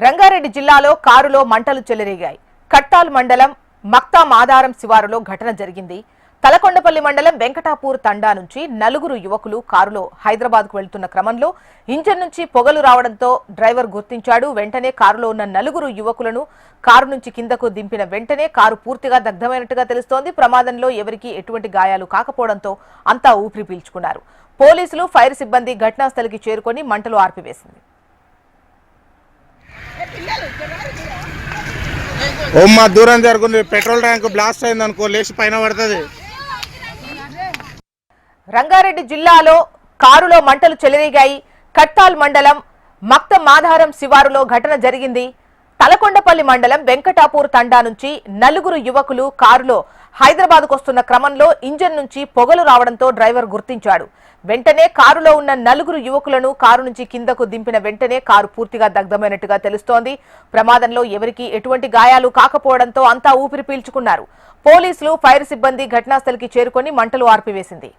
రంగారెడ్డి జిల్లాలో కారులో మంటలు చెలరేగాయి. కట్టాల్ మండలం మక్తా మాదారం శివారులో ఘటన జరిగింది. తలకొండపల్లి మండలం వెంకటాపూర్ తండా నుంచి నలుగురు యువకులు కారులో హైదరాబాద్కు వెళ్తున్న క్రమంలో ఇంజన్ నుంచి పొగలు రావడంతో డ్రైవర్ గుర్తించాడు. వెంటనే కారులో ఉన్న నలుగురు యువకులను కారు నుంచి కిందకు దింపిన వెంటనే కారు పూర్తిగా దగ్ధమైనట్టుగా తెలుస్తోంది. ప్రమాదంలో ఎవరికీ ఎటువంటి గాయాలు కాకపోవడంతో అంతా ఊపిరి పీల్చుకున్నారు. పోలీసులు, ఫైర్ సిబ్బంది ఘటనాస్థలికి చేరుకొని మంటలు ఆర్పివేసింది. ఓమ్మా దూరం జరుగుతుంది. పెట్రోల్ ట్యాంక్ బ్లాస్ట్ అయింది అనుకో, లేచి పైన పడుతుంది. రంగారెడ్డి జిల్లాలో కారులో మంటలు చెలరేగాయి. కట్టాల్ మండలం మక్త మాధారం శివారులో ఘటన జరిగింది. తలకొండపల్లి మండలం వెంకటాపూర్ తండా నుంచి నలుగురు యువకులు కారులో హైదరాబాద్కు వస్తున్న క్రమంలో ఇంజన్ నుంచి పొగలు రావడంతో డ్రైవర్ గుర్తించాడు. వెంటనే కారులో ఉన్న నలుగురు యువకులను కారు నుంచి కిందకు దింపిన వెంటనే కారు పూర్తిగా దగ్ధమైనట్టుగా తెలుస్తోంది. ప్రమాదంలో ఎవరికీ ఎటువంటి గాయాలు కాకపోవడంతో అంతా ఊపిరి పీల్చుకున్నారు. పోలీసులు, ఫైర్ సిబ్బంది ఘటనాస్థలికి చేరుకొని మంటలు ఆర్పివేసింది.